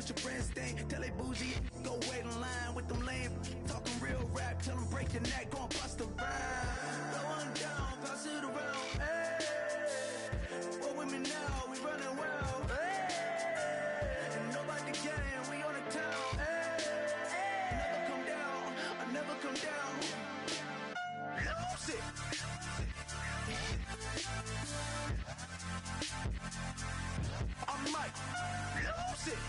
what's your friends think? Tell they bougie, go wait in line with them lame. Talking real rap, tell them break your neck, go and bust a rhyme. Blow one down, pass it around, hey. What with me now, we running wild, hey. And nobody can, we on the town, hey. Never come down, I never come down. Lose it. I might lose it.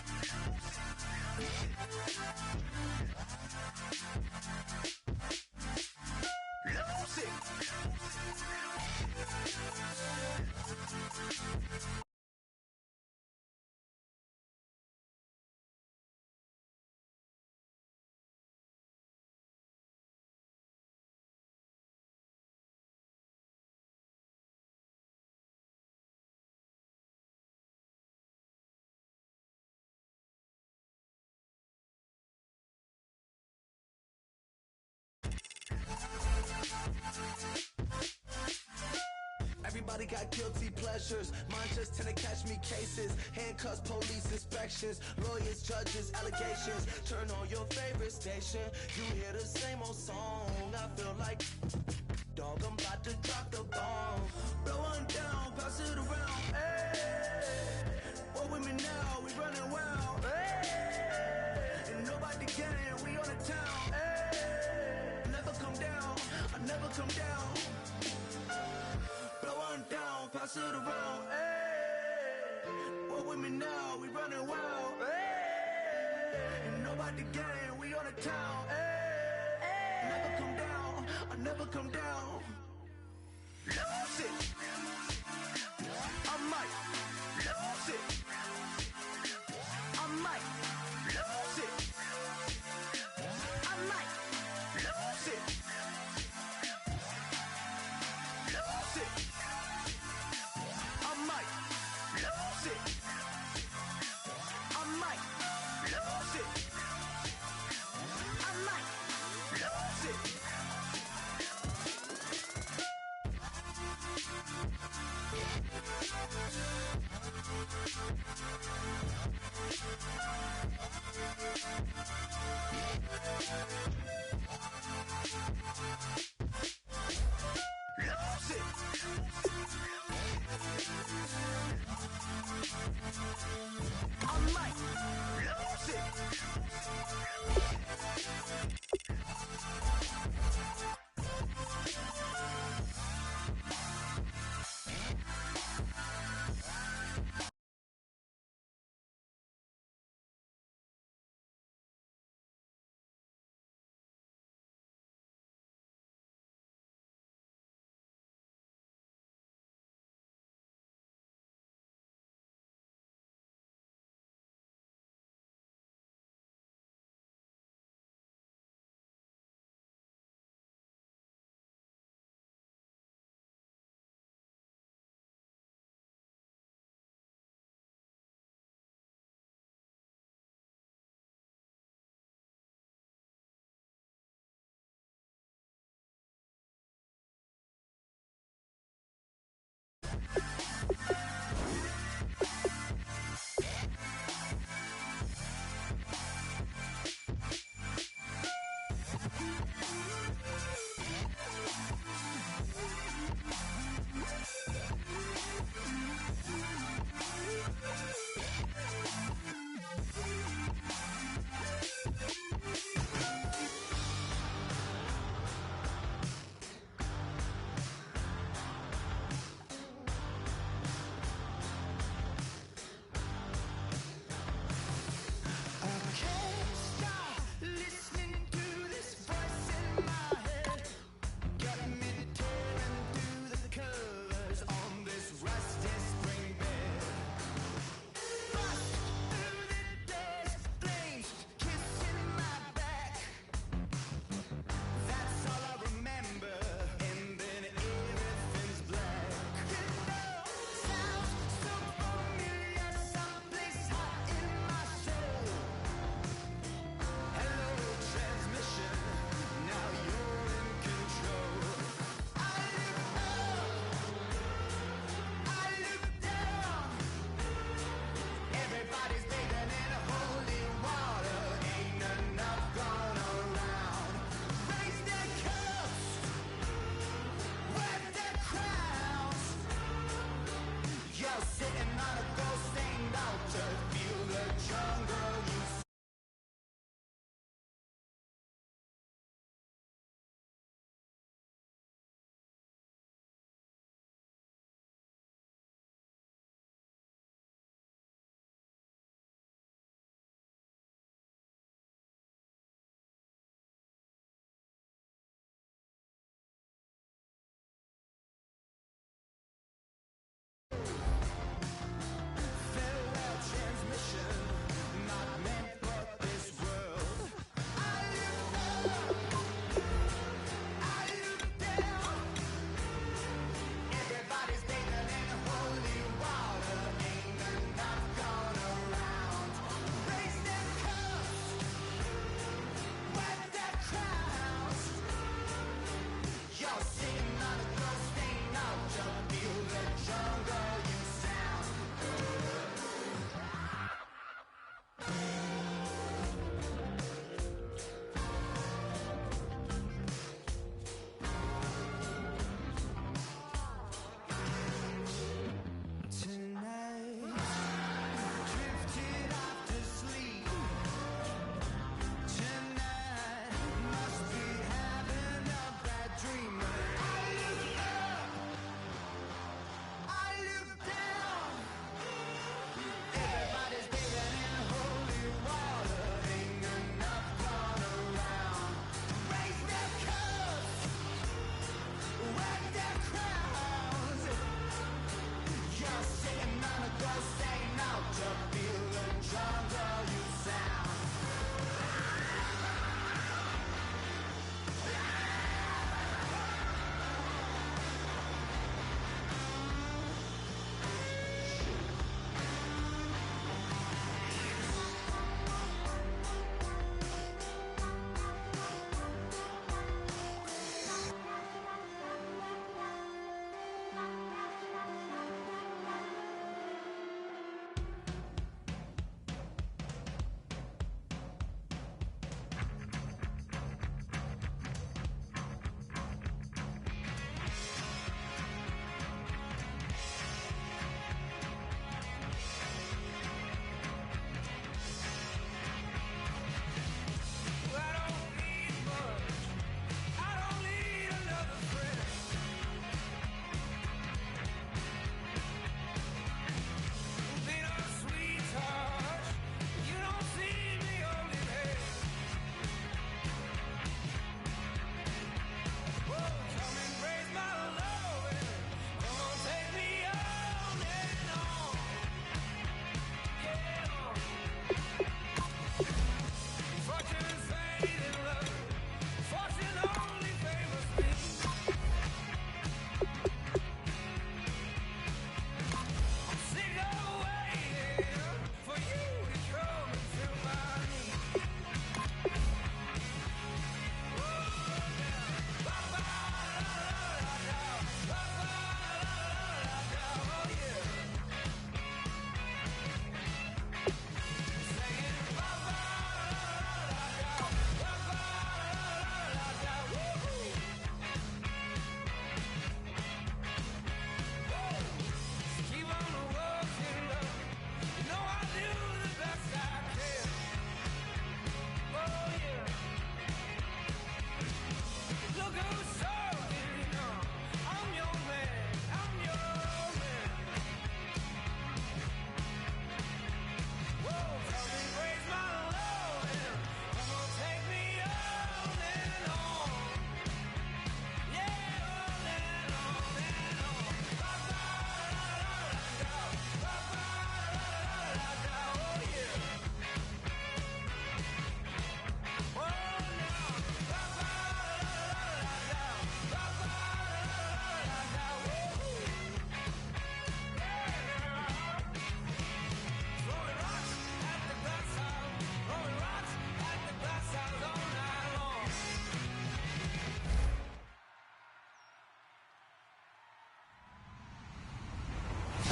Lose it. Everybody got guilty pleasures. Mine just tend to catch me cases. Handcuffs, police inspections, lawyers, judges, allegations. Turn on your favorite station. You hear the same old song. I feel like, dog, I'm about to drop the bomb. Blow one down, pass it around. Hey, what with me now? We running wild. Hey, and nobody can. We on the town. Hey, never come down. I never come down. Down, pass it around, hey. What with me now? We running wild, hey. And nobody gang, we on the town, hey. Never come down, I never come down. Lose it. I might lose it. I might lose it. I might lose it. Lose it. I might lose it. I might lose it. I might lose it. I might lose it.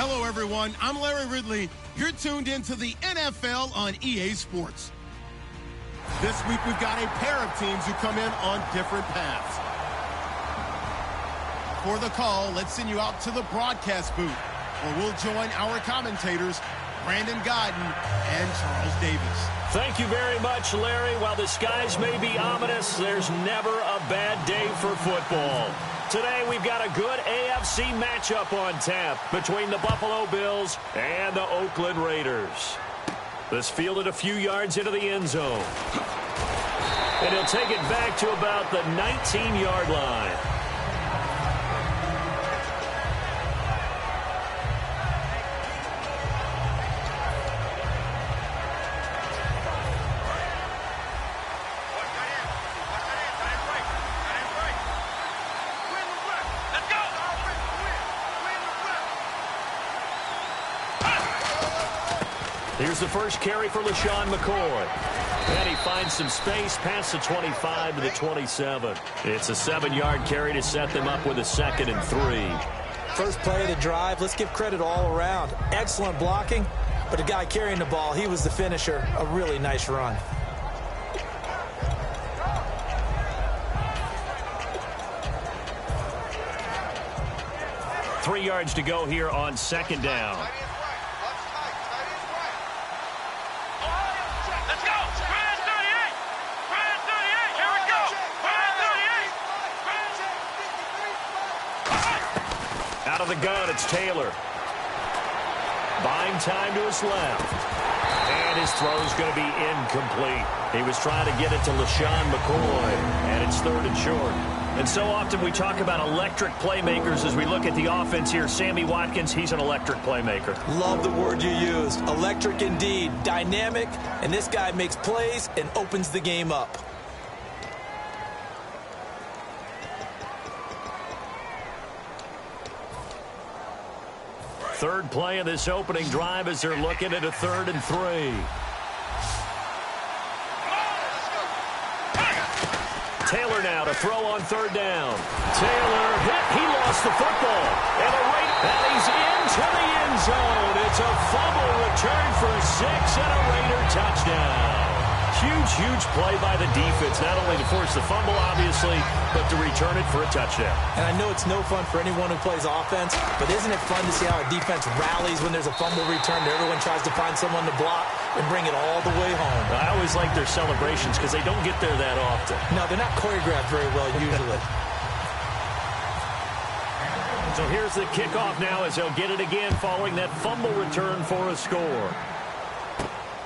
Hello, everyone. I'm Larry Ridley. You're tuned into the NFL on EA Sports. This week, we've got a pair of teams who come in on different paths. For the call, let's send you out to the broadcast booth, where we'll join our commentators, Brandon Godden and Charles Davis. Thank you very much, Larry. While the skies may be ominous, there's never a bad day for football. Today, we've got a good AFC matchup on tap between the Buffalo Bills and the Oakland Raiders. This fielded a few yards into the end zone. And he'll take it back to about the 19-yard line. Here's the first carry for LaShawn McCoy. And he finds some space past the 25 to the 27. It's a 7-yard carry to set them up with a 2nd and 3. First play of the drive, let's give credit all around. Excellent blocking, but the guy carrying the ball, he was the finisher. A really nice run. Three yards to go here on 2nd down. Out of the gun, it's Taylor. Buying time to his left. And his throw's going to be incomplete. He was trying to get it to LaShawn McCoy, and it's 3rd and short. And so often we talk about electric playmakers as we look at the offense here. Sammy Watkins, he's an electric playmaker. Love the word you used. Electric indeed. Dynamic, and this guy makes plays and opens the game up. Third play of this opening drive as they're looking at a 3rd and 3. Taylor now to throw on 3rd down. Taylor hit. He lost the football. And he's into the end zone. It's a fumble return for 6 and a Raider touchdown. Huge play by the defense, not only to force the fumble, obviously, but to return it for a touchdown. And I know it's no fun for anyone who plays offense, but isn't it fun to see how a defense rallies when there's a fumble return and everyone tries to find someone to block and bring it all the way home? I always like their celebrations because they don't get there that often. No, they're not choreographed very well usually. So here's the kickoff now as they'll get it again following that fumble return for a score.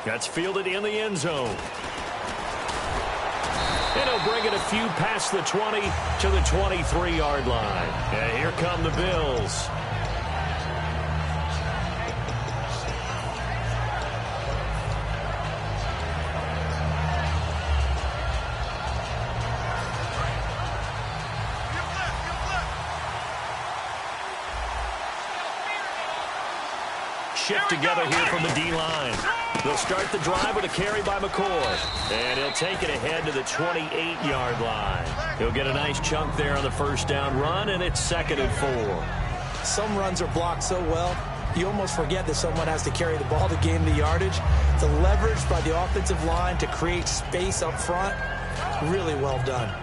That's fielded in the end zone. And he'll bring it a few past the 20 to the 23-yard line. And here come the Bills. Shift together here from the D-line. They'll start the drive with a carry by McCoy. And he'll take it ahead to the 28-yard line. He'll get a nice chunk there on the first down run, and it's 2nd and 4. Some runs are blocked so well, you almost forget that someone has to carry the ball to gain the yardage. The leverage by the offensive line to create space up front, really well done.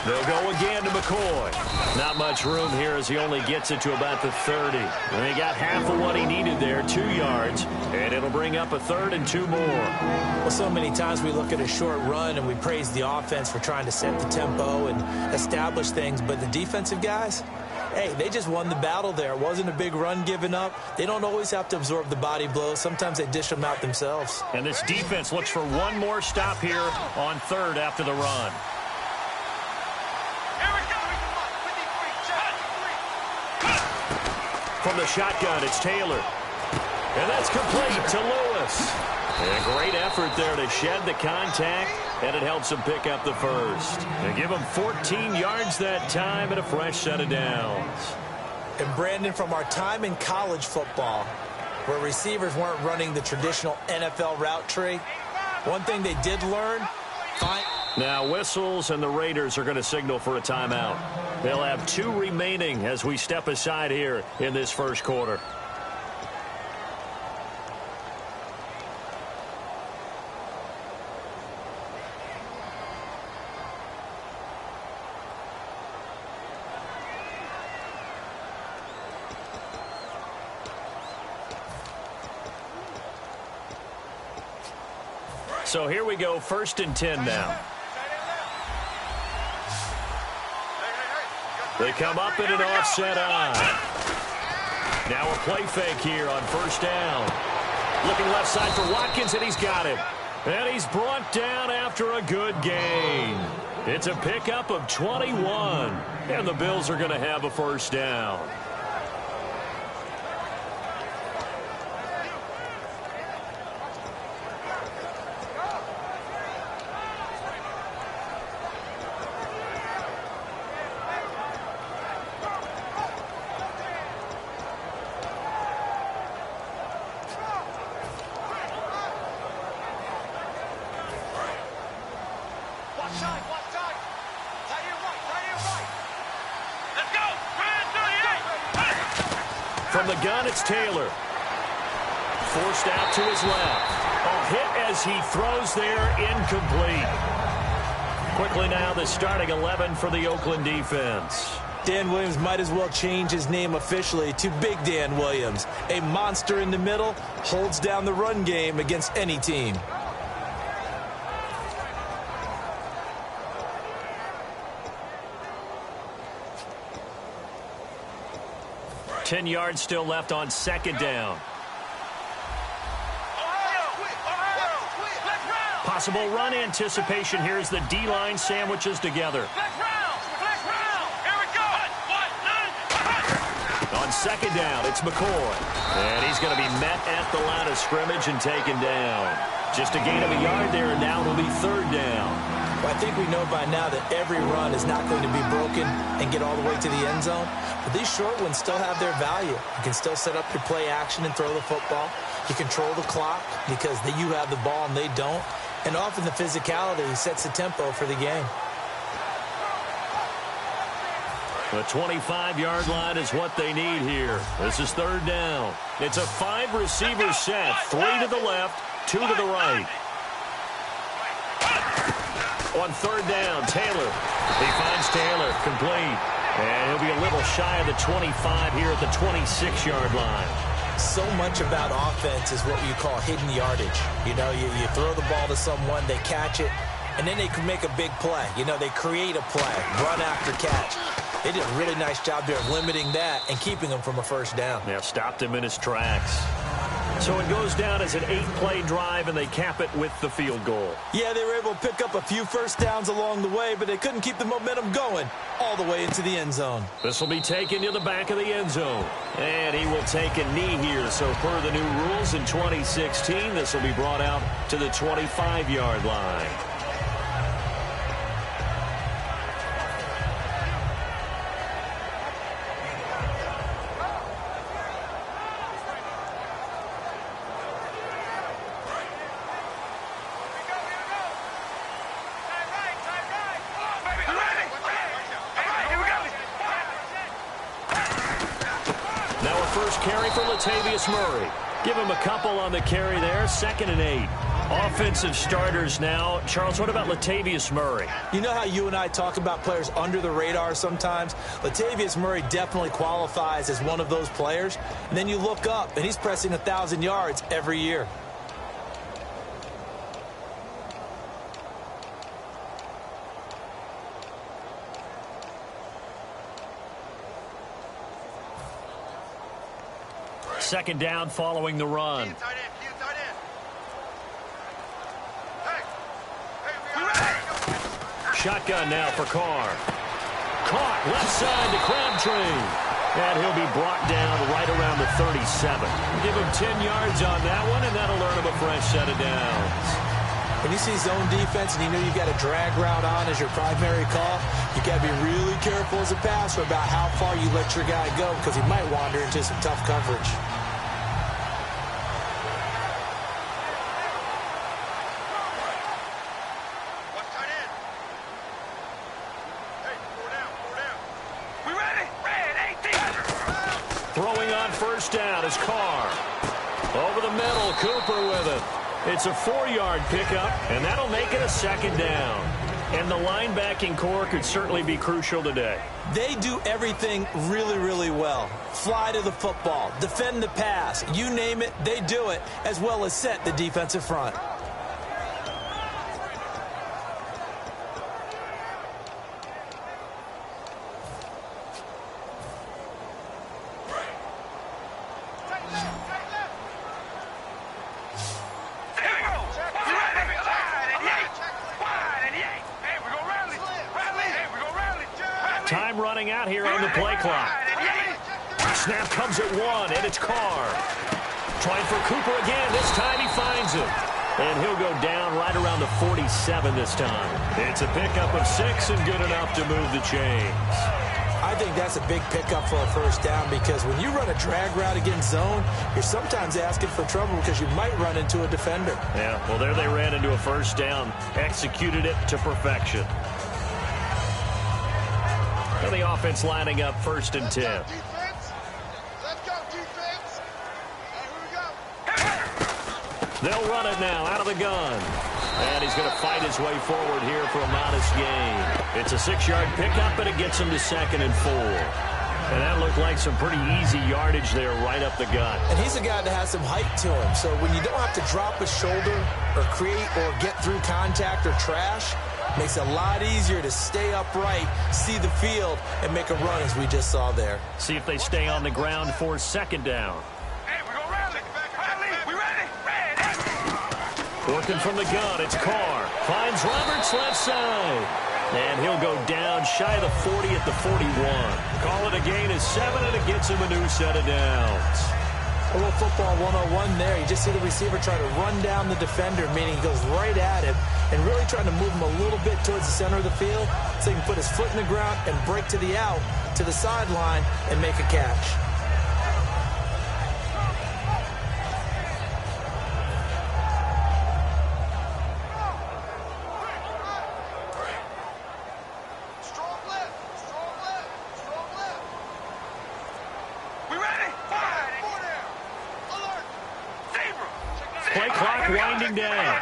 They'll go again to McCoy. Not much room here as he only gets it to about the 30. And he got half of what he needed there, 2 yards. And it'll bring up a 3rd and 2 more. Well, so many times we look at a short run and we praise the offense for trying to set the tempo and establish things. But the defensive guys, hey, they just won the battle there. It wasn't a big run given up. They don't always have to absorb the body blows. Sometimes they dish them out themselves. And this defense looks for one more stop here on 3rd after the run. From the shotgun, it's Taylor. And that's complete to Lewis. And a great effort there to shed the contact and it helps him pick up the first. They give him 14 yards that time and a fresh set of downs. And Brandon, from our time in college football, where receivers weren't running the traditional NFL route tree, one thing they did learn, now whistles, and the Raiders are going to signal for a timeout. They'll have 2 remaining as we step aside here in this first quarter. So here we go, 1st and 10 now. They come up in an offset eye. Now a play fake here on 1st down. Looking left side for Watkins, and he's got him. And he's brought down after a good gain. It's a pickup of 21. And the Bills are going to have a 1st down. From the gun, it's Taylor. Forced out to his left. A hit as he throws there, incomplete. Quickly now, the starting 11 for the Oakland defense. Dan Williams might as well change his name officially to Big Dan Williams. A monster in the middle, holds down the run game against any team. Ten yards still left on 2nd down. Possible run anticipation here as the D-line sandwiches together. On 2nd down, it's McCoy. And he's going to be met at the line of scrimmage and taken down. Just a gain of a yard there, and now it'll be 3rd down. Well, I think we know by now that every run is not going to be broken and get all the way to the end zone. But these short ones still have their value. You can still set up your play action and throw the football. You control the clock because you have the ball and they don't. And often the physicality sets the tempo for the game. The 25-yard line is what they need here. This is 3rd down. It's a 5-receiver set. 3 to the left, 2 to the right. On 3rd down, Taylor. He finds Taylor, complete. And he'll be a little shy of the 25 here at the 26-yard line. So much about offense is what you call hidden yardage. You know, you throw the ball to someone, they catch it, and then they can make a big play. You know, they create a play, run after catch. They did a really nice job there of limiting that and keeping him from a 1st down. Yeah, stopped him in his tracks. So it goes down as an 8-play drive, and they cap it with the field goal. Yeah, they were able to pick up a few 1st downs along the way, but they couldn't keep the momentum going all the way into the end zone. This will be taken to the back of the end zone. And he will take a knee here. So per the new rules in 2016, this will be brought out to the 25-yard line. Carry for Latavius Murray. Give him a couple on the carry there. 2nd and 8. Offensive starters now. Charles, what about Latavius Murray? You know how you and I talk about players under the radar sometimes? Latavius Murray definitely qualifies as one of those players. And then you look up, and he's pressing 1,000 yards every year. Second down following the run. Shotgun now for Carr. Caught left side to Crabtree. And he'll be brought down right around the 37. Give him 10 yards on that one, and that'll earn him a fresh set of downs. When you see zone defense and you know you've got a drag route on as your primary call, you got to be really careful as a passer about how far you let your guy go because he might wander into some tough coverage. Throwing on first down is Carr. Over the middle, Cooper with it. It's a 4-yard pickup, and that'll make it a second down. And the linebacking core could certainly be crucial today. They do everything really, really well. Fly to the football, defend the pass, you name it, they do it, as well as set the defensive front. Time running out here on the play clock. Snap comes at 1, and it's Carr. Trying for Cooper again. This time he finds him. And he'll go down right around the 47 this time. It's a pickup of 6 and good enough to move the chains. I think that's a big pickup for a first down because when you run a drag route against zone, you're sometimes asking for trouble because you might run into a defender. Yeah, well, there they ran into a first down. Executed it to perfection. And the offense lining up 1st and 10. Let's go, defense. Here we go. They'll run it now out of the gun. And he's going to fight his way forward here for a modest gain. It's a 6-yard pickup, and it gets him to 2nd and 4. And that looked like some pretty easy yardage there right up the gut. And he's a guy that has some height to him. So when you don't have to drop a shoulder or create or get through contact or trash, makes it a lot easier to stay upright, see the field, and make a run as we just saw there. See if they stay on the ground for 2nd down. Hey, we're going to rally. We ready? Working from the gun, it's Carr. Finds Roberts left side. And he'll go down shy of the 40 at the 41. Call it a gain of 7, and it gets him a new set of downs. A little football 101 there. You just see the receiver try to run down the defender, meaning he goes right at him and really trying to move him a little bit towards the center of the field so he can put his foot in the ground and break to the out, to the sideline, and make a catch. Strong left. We ready? Four down. Alert. Zebra. Play clock winding down.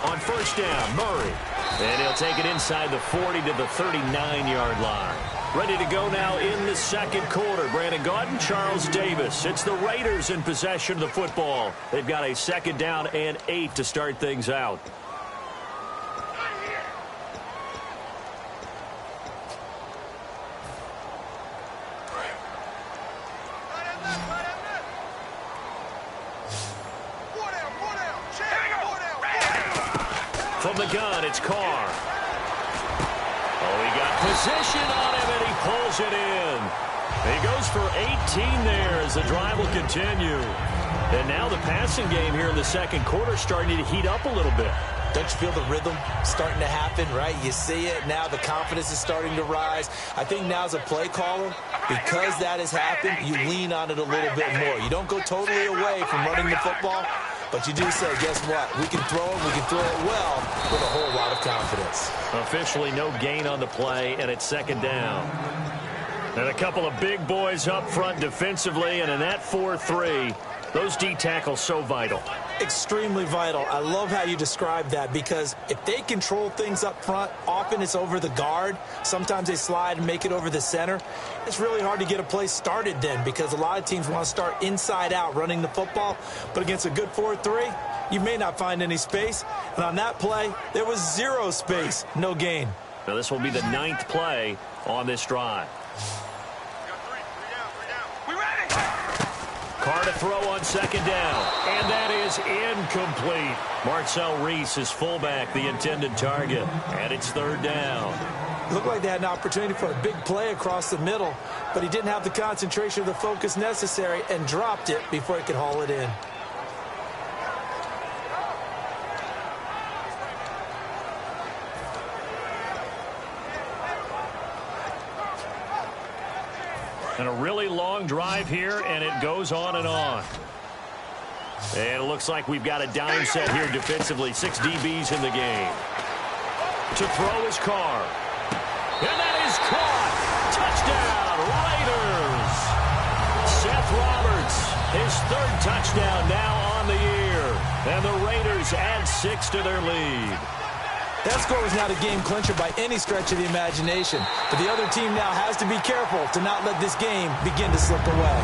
On first down, Murray. And he'll take it inside the 40 to the 39-yard line. Ready to go now in the second quarter. Brandon Gaudin, Charles Davis. It's the Raiders in possession of the football. They've got a 2nd down and 8 to start things out. From the gun, it's Carr. Oh, he got position on him, and he pulls it in. He goes for 18 there as the drive will continue. And now the passing game here in the second quarter starting to heat up a little bit. Don't you feel the rhythm starting to happen, right? You see it. Now the confidence is starting to rise. I think now as a play caller, because that has happened, you lean on it a little bit more. You don't go totally away from running the football, but you do say, guess what? We can throw it. We can throw it well with a whole lot of confidence. Officially no gain on the play, and it's 2nd down. And a couple of big boys up front defensively, and in that 4-3, those D tackles so vital. Extremely vital. I love how you describe that because if they control things up front, often it's over the guard. Sometimes they slide and make it over the center. It's really hard to get a play started then because a lot of teams want to start inside out running the football. But against a good 4-3, you may not find any space. And on that play, there was 0 space, no gain. Now this will be the 9th play on this drive. Carr to throw on 2nd down, and that is incomplete. Marcel Reese, his fullback, the intended target, and it's 3rd down. It looked like they had an opportunity for a big play across the middle, but he didn't have the concentration or the focus necessary and dropped it before he could haul it in. And a really long drive here, and it goes on and on. And it looks like we've got a dime set here defensively. 6 DBs in the game. To throw his car. And that is caught. Touchdown, Raiders. Seth Roberts, his 3rd touchdown now on the year. And the Raiders add 6 to their lead. That score was not a game clincher by any stretch of the imagination. But the other team now has to be careful to not let this game begin to slip away.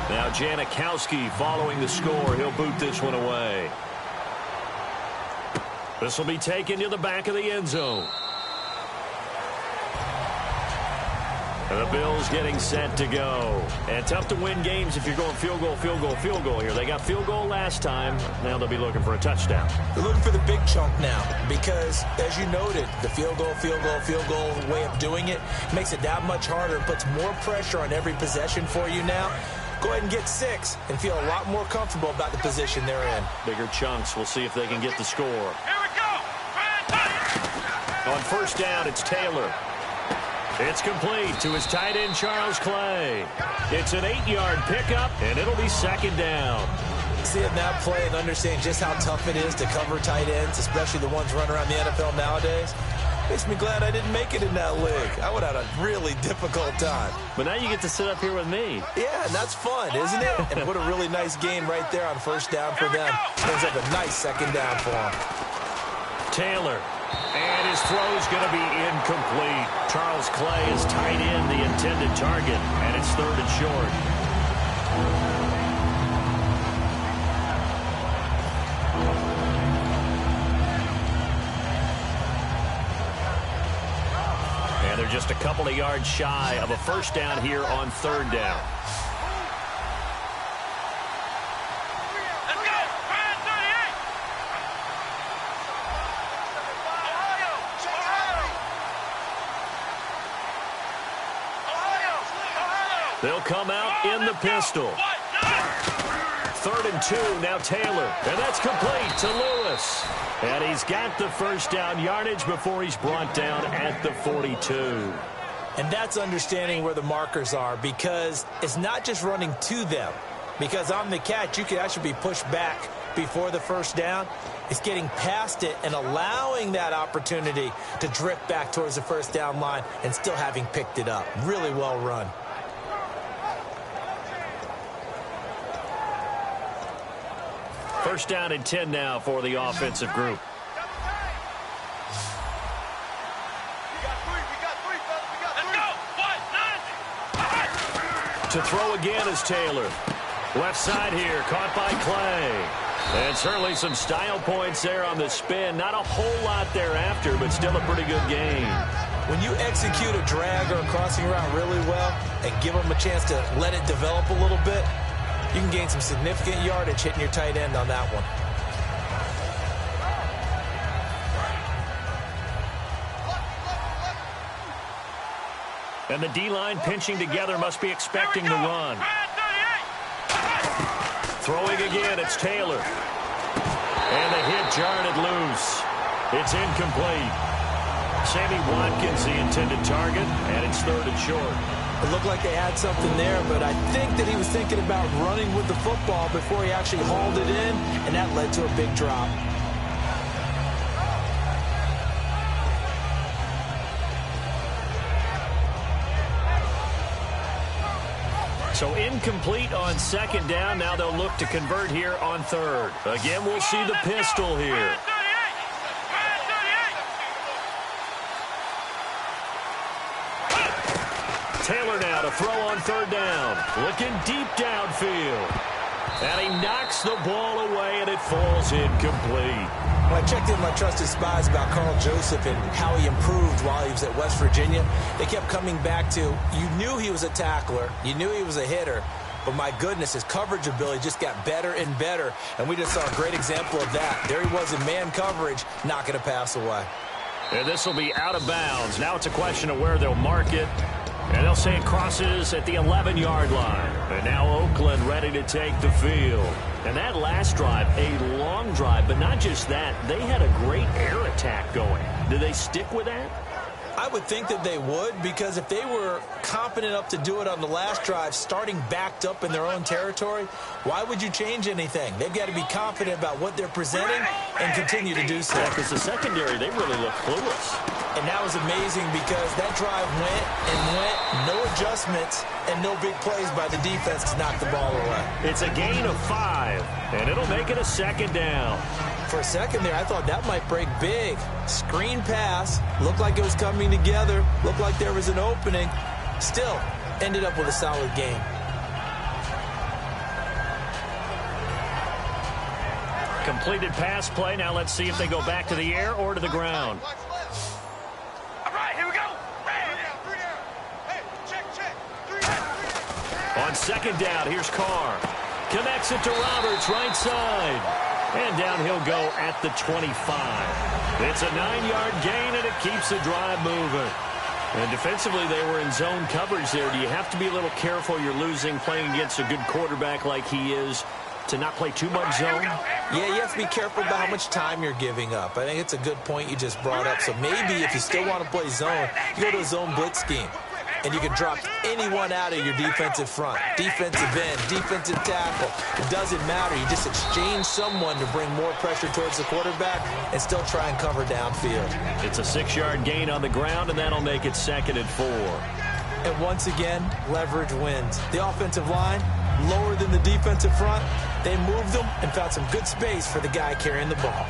Now Janikowski following the score. He'll boot this one away. This will be taken to the back of the end zone. And the Bills getting set to go. And tough to win games if you're going field goal, field goal, field goal here. They got field goal last time. Now they'll be looking for a touchdown. They're looking for the big chunk now because, as you noted, the field goal way of doing it makes it that much harder and puts more pressure on every possession for you now. Go ahead and get 6 and feel a lot more comfortable about the position they're in. Bigger chunks. We'll see if they can get the score. Here we go. On first down, it's Taylor. It's complete to his tight end, Charles Clay. It's an 8-yard pickup, and it'll be 2nd down. Seeing that play and understanding just how tough it is to cover tight ends, especially the ones running around the NFL nowadays, makes me glad I didn't make it in that league. I would have had a really difficult time. But now you get to sit up here with me. Yeah, and that's fun, isn't it? And what a really nice game right there on first down for them. Brings up a nice 2nd down for them. Taylor. And his throw's going to be incomplete. Charles Clay is tight end, the intended target, and it's 3rd and short. And they're just a couple of yards shy of a first down here on 3rd down. They'll come out in the pistol. 3rd and 2, now Taylor. And that's complete to Lewis. And he's got the first down yardage before he's brought down at the 42. And that's understanding where the markers are, because it's not just running to them. Because on the catch, you could actually be pushed back before the first down. It's getting past it and allowing that opportunity to drift back towards the first down line and still having picked it up. Really well run. First down and 10 now for the offensive group. To throw again is Taylor. Left side here, caught by Clay. And certainly some style points there on the spin. Not a whole lot thereafter, but still a pretty good game. When you execute a drag or a crossing route really well and give them a chance to let it develop a little bit, you can gain some significant yardage hitting your tight end on that one. And the D-line pinching together, must be expecting the run. Throwing again, it's Taylor. And the hit jarred it loose. It's incomplete. Sammy Watkins, the intended target, and it's 3rd and short. It looked like they had something there, but I think that he was thinking about running with the football before he actually hauled it in, and that led to a big drop. So incomplete on 2nd down. Now they'll look to convert here on 3rd. Again, we'll see the pistol here. Taylor now to throw on 3rd down. Looking deep downfield. And he knocks the ball away, and it falls incomplete. When I checked in with my trusted spies about Carl Joseph and how he improved while he was at West Virginia, they kept coming back to, you knew he was a tackler, you knew he was a hitter, but my goodness, his coverage ability just got better and better, and we just saw a great example of that. There he was in man coverage, knocking a pass away. And this will be out of bounds. Now it's a question of where they'll mark it. And they'll say it crosses at the 11-yard line. And now Oakland ready to take the field. And that last drive, a long drive, but not just that, they had a great air attack going. Do they stick with that? I would think that they would, because if they were confident enough to do it on the last drive, starting backed up in their own territory, why would you change anything? They've got to be confident about what they're presenting and continue to do so. Yeah, because the secondary, they really look clueless. And that was amazing because that drive went and went, no adjustments, and no big plays by the defense to knock the ball away. It's a gain of 5, and it'll make it a second down. For a second there, I thought that might break big. Screen pass, looked like it was coming together, looked like there was an opening. Still, ended up with a solid game. Completed pass play. Now let's see if they go back to the air or to the ground. All right, here we go. Three down. Hey, check. Three down. On second down, here's Carr. Connects it to Roberts, right side. And down he'll go at the 25. It's a 9-yard gain, and it keeps the drive moving. And defensively, they were in zone coverage there. Do you have to be a little careful? You're losing, playing against a good quarterback like he is, to not play too much zone? Yeah, you have to be careful about how much time you're giving up. I think it's a good point you just brought up. So maybe if you still want to play zone, you go to a zone blitz scheme. And you can drop anyone out of your defensive front. Defensive end, defensive tackle. It doesn't matter. You just exchange someone to bring more pressure towards the quarterback and still try and cover downfield. It's a 6-yard gain on the ground, and that'll make it 2nd and 4. And once again, leverage wins. The offensive line, lower than the defensive front. They moved them and found some good space for the guy carrying the ball.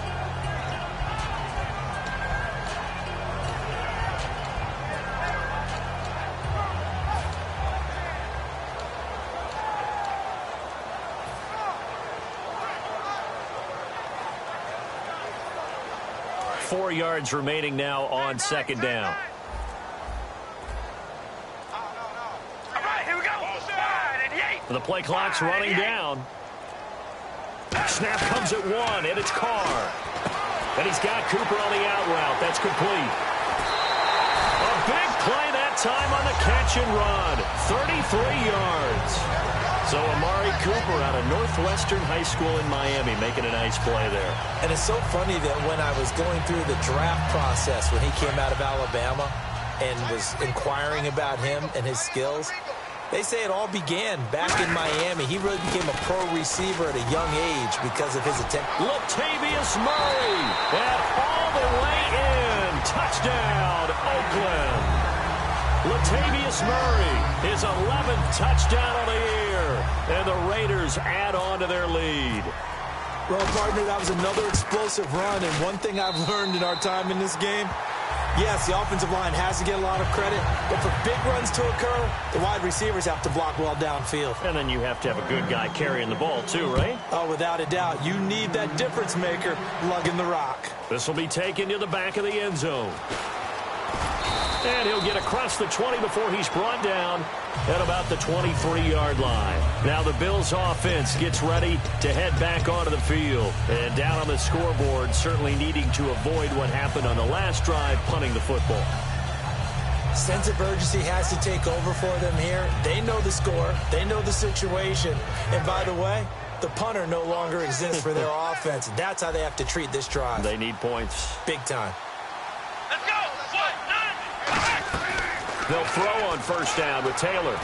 Four yards remaining now on second down. All right, here we go. The play clock's running down. Snap comes at 1, and it's Carr. And he's got Cooper on the out route. That's complete. A big play that time on the catch and run. 33 yards. So Amari Cooper out of Northwestern High School in Miami making a nice play there. And it's so funny that when I was going through the draft process when he came out of Alabama and was inquiring about him and his skills, they say it all began back in Miami. He really became a pro receiver at a young age because of his attempt. Latavius Murray, and all the way in. Touchdown, Oakland. Latavius Murray, his 11th touchdown of the year. And the Raiders add on to their lead. Well, partner, that was another explosive run. And one thing I've learned in our time in this game, yes, the offensive line has to get a lot of credit, but for big runs to occur, the wide receivers have to block well downfield. And then you have to have a good guy carrying the ball too, right? Oh, without a doubt. You need that difference maker lugging the rock. This will be taken to the back of the end zone. And he'll get across the 20 before he's brought down at about the 23-yard line. Now the Bills offense gets ready to head back onto the field. And down on the scoreboard, certainly needing to avoid what happened on the last drive, punting the football. Sense of urgency has to take over for them here. They know the score. They know the situation. And by the way, the punter no longer exists for their offense. That's how they have to treat this drive. They need points. Big time. Let's go. They'll throw on first down with Taylor.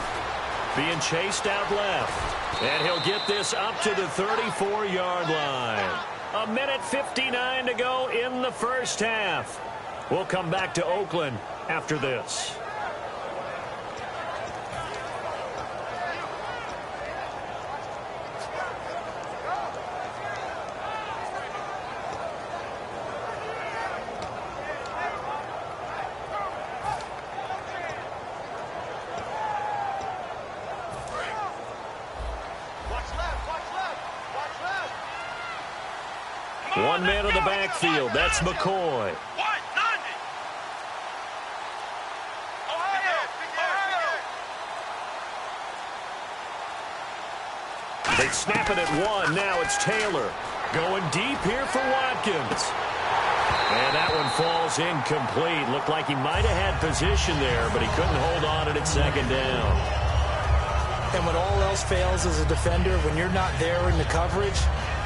Being chased out left. And he'll get this up to the 34-yard line. 1:59 to go in the first half. We'll come back to Oakland after this. One man in the backfield. That's McCoy. They snap it at 1. Now it's Taylor. Going deep here for Watkins. And that one falls incomplete. Looked like he might have had position there, but he couldn't hold on at second down. And when all else fails as a defender, when you're not there in the coverage,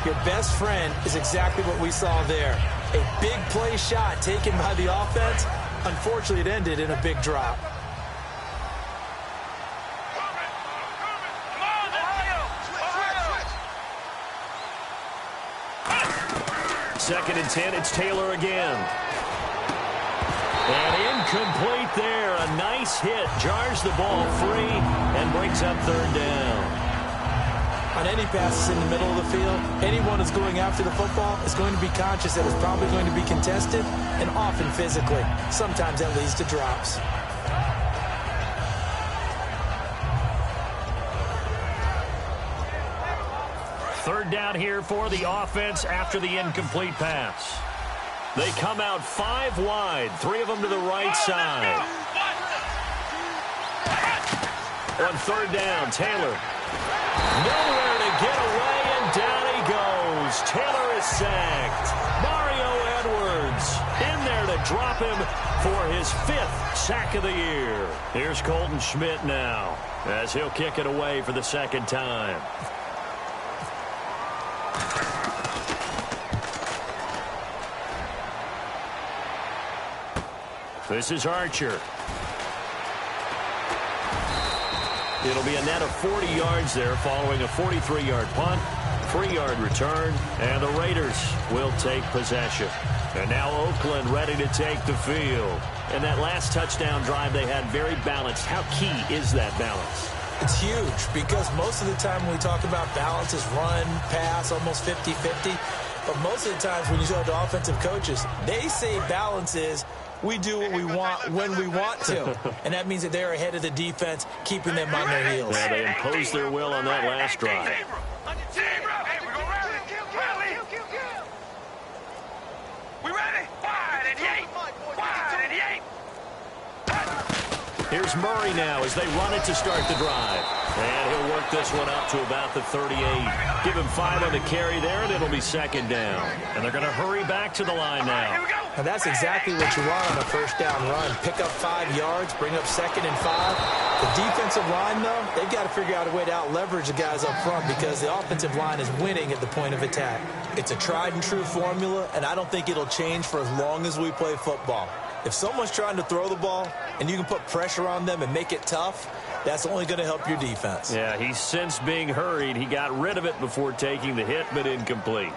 your best friend is exactly what we saw there. A big play shot taken by the offense. Unfortunately, it ended in a big drop. Second and 10, it's Taylor again. And incomplete there. A nice hit. Jars the ball free and brings up third down. On any passes in the middle of the field, anyone who's going after the football is going to be conscious that it's probably going to be contested and often physically. Sometimes that leads to drops. Third down here for the offense after the incomplete pass. They come out 5 wide, 3 of them to the right side. On third down, Taylor. Nowhere to get away, and down he goes. Taylor is sacked. Mario Edwards in there to drop him for his 5th sack of the year. Here's Colton Schmidt now as he'll kick it away for the second time. This is Archer. It'll be a net of 40 yards there following a 43-yard punt, 3-yard return, and the Raiders will take possession. And now Oakland ready to take the field. And that last touchdown drive they had very balanced. How key is that balance? It's huge because most of the time when we talk about balance is run, pass, almost 50-50. But most of the times when you talk to offensive coaches, they say balance is we do what we want when we want to. And that means that they're ahead of the defense, keeping them on their heels. Yeah, they imposed their will on that last drive. We ready? Wide and yay! Wide and yay! Here's Murray now as they run it to start the drive. And he'll work this one up to about the 38. Give him 5 on the carry there, and it'll be second down. And they're going to hurry back to the line now. And that's exactly what you want on a first down run. Pick up 5 yards, bring up second and 5. The defensive line, though, they've got to figure out a way to out-leverage the guys up front because the offensive line is winning at the point of attack. It's a tried-and-true formula, and I don't think it'll change for as long as we play football. If someone's trying to throw the ball and you can put pressure on them and make it tough, that's only going to help your defense. Yeah, he's since being hurried. He got rid of it before taking the hit, but incomplete.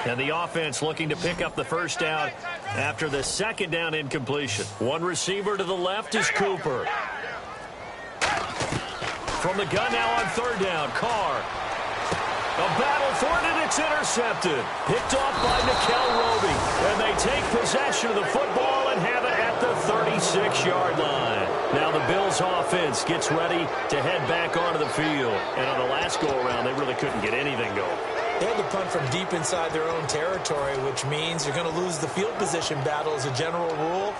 And the offense looking to pick up the first down after the second down incompletion. One receiver to the left is Cooper. From the gun now on third down, Carr. A battle for it, and it's intercepted. Picked off by Nickel Roby. And they take possession of the football and have it at the 36-yard line. Now the Bills offense gets ready to head back onto the field. And on the last go-around, they really couldn't get anything going. They had to punt from deep inside their own territory, which means you're going to lose the field position battle as a general rule.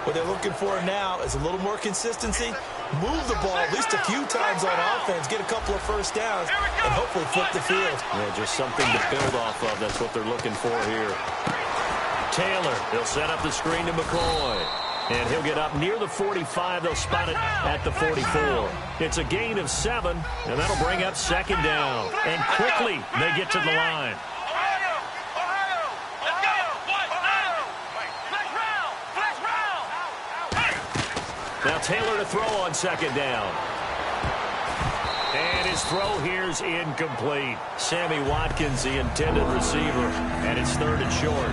What they're looking for now is a little more consistency, move the ball at least a few times on offense, get a couple of first downs, and hopefully flip the field. Yeah, just something to build off of. That's what they're looking for here. Taylor, they'll set up the screen to McCoy. And he'll get up near the 45. They'll spot it at the 44. It's a gain of 7, and that'll bring up second down. And quickly, they get to the line. Now Taylor to throw on second down. And his throw here's incomplete. Sammy Watkins, the intended receiver, and it's third and short.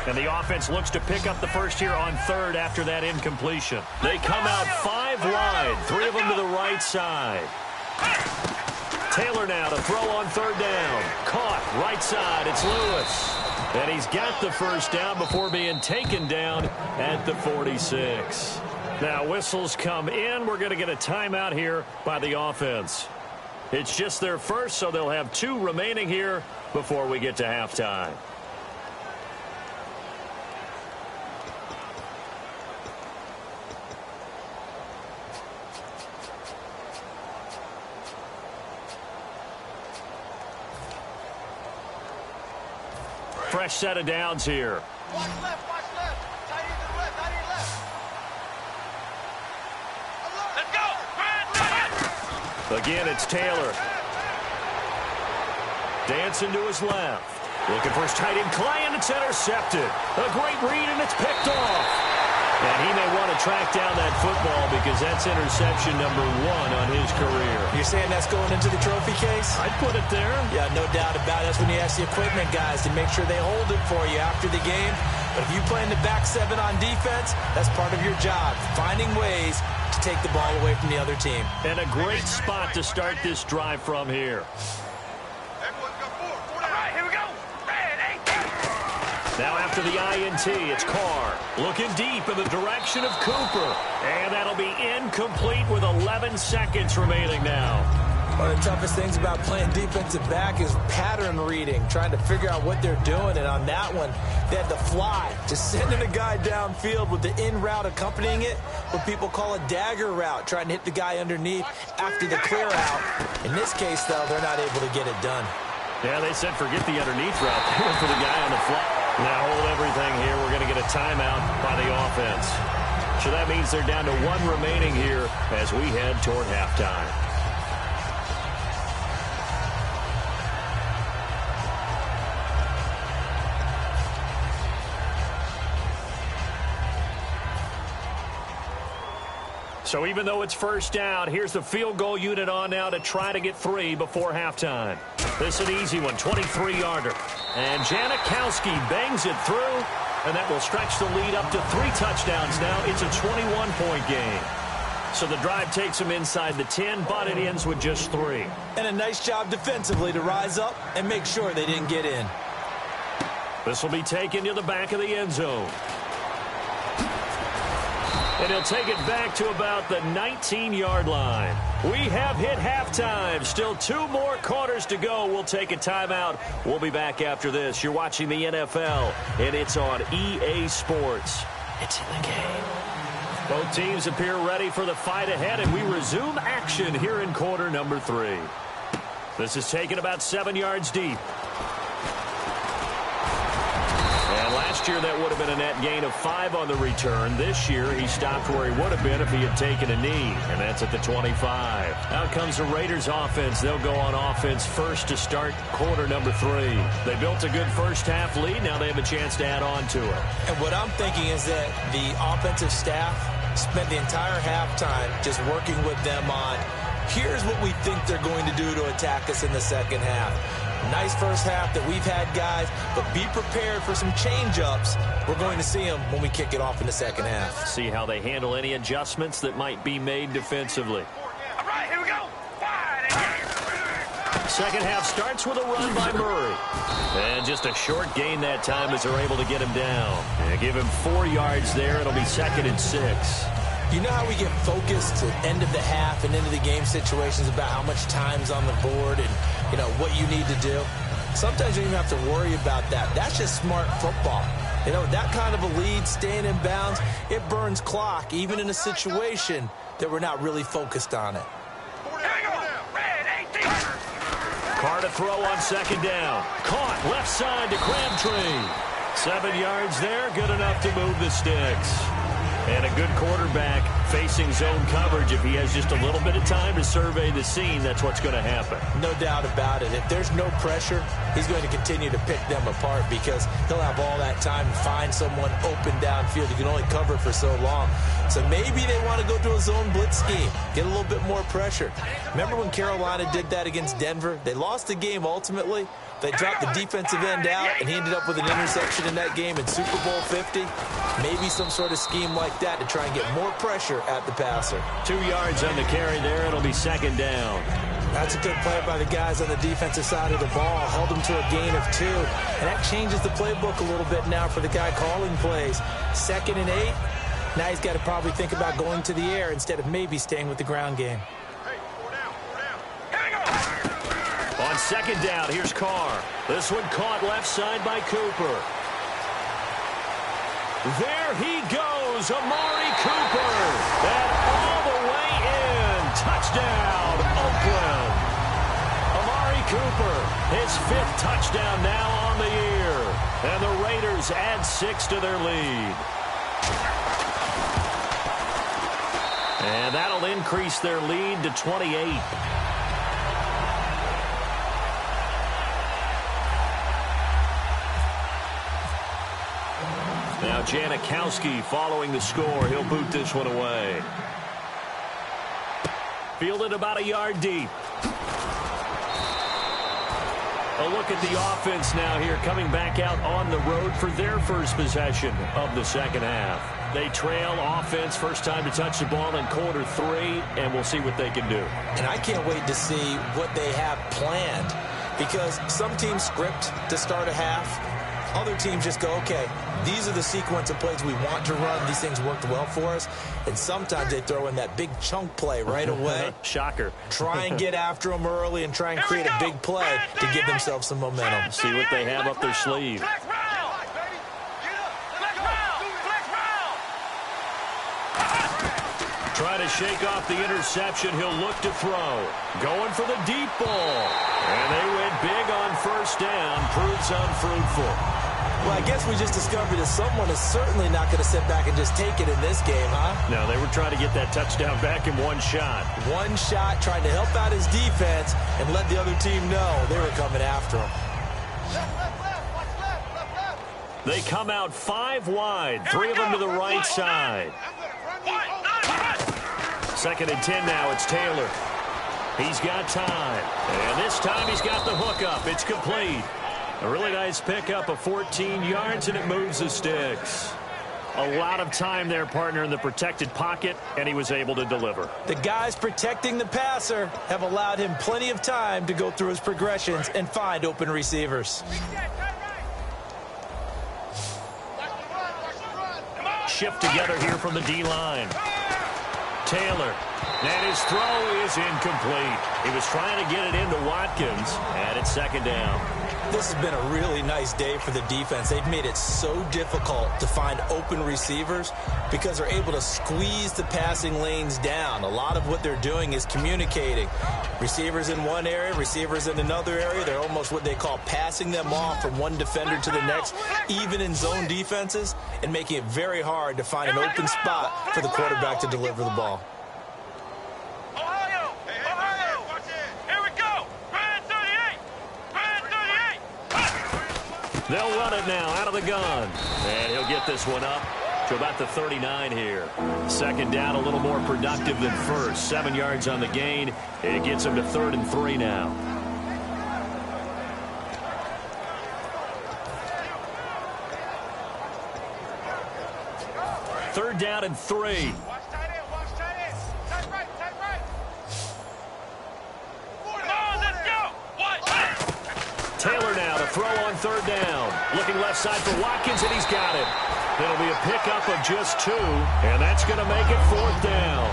And the offense looks to pick up the first here on third after that incompletion. They come out 5 wide, 3 of them to the right side. Taylor now to throw on third down. Caught, right side, it's Lewis. And he's got the first down before being taken down at the 46. Now whistles come in. We're going to get a timeout here by the offense. It's just their first, so they'll have 2 remaining here before we get to halftime. fresh set of downs here. Watch left, watch left. Tight end to the left, tight end left. Let's go. Again, it's Taylor. Dancing to his left. Looking for his tight end, Clay, and it's intercepted. A great read, and it's picked off. And he may want to track down that football because that's interception number 1 on his career. You're saying that's going into the trophy case? I'd put it there. Yeah, no doubt about it. That's when you ask the equipment guys to make sure they hold it for you after the game. But if you play in the back 7 on defense, that's part of your job, finding ways to take the ball away from the other team. And a great spot to start this drive from here. Everyone's got 4. 4 down. All right, here we go. Red, 8. Now after the INT, it's Carr looking deep in the direction of Cooper. And that'll be incomplete with 11 seconds remaining now. One of the toughest things about playing defensive back is pattern reading, trying to figure out what they're doing. And on that one, they had to fly, just sending a guy downfield with the in route accompanying it, what people call a dagger route, trying to hit the guy underneath after the clear out. In this case, though, they're not able to get it done. Yeah, they said forget the underneath route. They went for the guy on the fly. Now hold everything here. We're going to get a timeout by the offense. So that means they're down to 1 remaining here as we head toward halftime. So even though it's first down, here's the field goal unit on now to try to get 3 before halftime. This is an easy one, 23-yarder. And Janikowski bangs it through, and that will stretch the lead up to 3 touchdowns now. It's a 21-point game. So the drive takes them inside the 10, but it ends with just 3. And a nice job defensively to rise up and make sure they didn't get in. This will be taken to the back of the end zone. And he'll take it back to about the 19-yard line. We have hit halftime. Still 2 more quarters to go. We'll take a timeout. We'll be back after this. You're watching the NFL, and it's on EA Sports. It's in the game. Both teams appear ready for the fight ahead, and we resume action here in quarter number 3. This is taken about 7 yards deep. Last year, that would have been a net gain of 5 on the return. This year, he stopped where he would have been if he had taken a knee, and that's at the 25. Out comes the Raiders offense. They'll go on offense first to start quarter number 3. They built a good first-half lead. Now they have a chance to add on to it. And what I'm thinking is that the offensive staff spent the entire halftime just working with them on, here's what we think they're going to do to attack us in the second half. Nice first half that we've had, guys, but be prepared for some change-ups. We're going to see them when we kick it off in the second half. See how they handle any adjustments that might be made defensively. All right, here we go. Wide. Second half starts with a run by Murray. And just a short gain that time as they're able to get him down. And give him 4 yards there. It'll be 2nd and 6. You know how we get focused at end of the half and into the game situations about how much time's on the board and, you know, what you need to do? Sometimes you don't even have to worry about that. That's just smart football. You know, that kind of a lead, staying in bounds, it burns clock, even in a situation that we're not really focused on it. Carr to throw on 2nd down. Caught left side to Crabtree. 7 yards there, good enough to move the sticks. And a good quarterback facing zone coverage. If he has just a little bit of time to survey the scene, that's what's going to happen. No doubt about it. If there's no pressure, he's going to continue to pick them apart because he'll have all that time to find someone open downfield. He can only cover for so long. So maybe they want to go to a zone blitz scheme, get a little bit more pressure. Remember when Carolina did that against Denver? They lost the game ultimately. They dropped the defensive end out, and he ended up with an interception in that game in Super Bowl 50. Maybe some sort of scheme like that to try and get more pressure at the passer. 2 yards on the carry there. It'll be 2nd down. That's a good play by the guys on the defensive side of the ball. Held them to a gain of 2. And that changes the playbook a little bit now for the guy calling plays. 2nd and 8. Now he's got to probably think about going to the air instead of maybe staying with the ground game. On 2nd down, here's Carr. This one caught left side by Cooper. There he goes, Amari Cooper. And all the way in. Touchdown, Oakland. Amari Cooper Cooper, his 5th touchdown now on the year. And the Raiders add 6 to their lead. And that'll increase their lead to 28. Now Janikowski following the score. He'll boot this one away. Fielded about a yard deep. A look at the offense now here, coming back out on the road for their first possession of the second half. They trail offense, first time to touch the ball in quarter 3, and we'll see what they can do. And I can't wait to see what they have planned, because some teams script to start a half. Other teams just go, okay, these are the sequence of plays we want to run. These things worked well for us. And sometimes they throw in that big chunk play right away. Shocker. Try and get after them early and try and create a big play to give themselves some momentum. See what they have up their sleeve. Try to shake off the interception. He'll look to throw. Going for the deep ball. And they went big on first down. Proves unfruitful. Well, I guess we just discovered that someone is certainly not going to sit back and just take it in this game, huh? No, they were trying to get that touchdown back in one shot. One shot, trying to help out his defense and let the other team know they were coming after him. They come out 5 wide, 3 of them to the right side. 2nd and 10 now. It's Taylor. He's got time. And this time he's got the hook up. It's complete. A really nice pickup of 14 yards, and it moves the sticks. A lot of time there, partner, in the protected pocket, and he was able to deliver. The guys protecting the passer have allowed him plenty of time to go through his progressions and find open receivers. Shift together here from the D-line. Taylor, and his throw is incomplete. He was trying to get it into Watkins, and it's 2nd down. This has been a really nice day for the defense. They've made it so difficult to find open receivers because they're able to squeeze the passing lanes down. A lot of what they're doing is communicating. Receivers in one area, receivers in another area. They're almost what they call passing them off from one defender to the next, even in zone defenses, and making it very hard to find an open spot for the quarterback to deliver the ball. They'll run it now out of the gun. And he'll get this one up to about the 39 here. 2nd down, a little more productive than first. 7 yards on the gain. It gets him to 3rd and 3 now. Third down and 3. Taylor now to throw on 3rd down. Looking left side for Watkins, and he's got it. It'll be a pickup of just 2, and that's going to make it 4th down.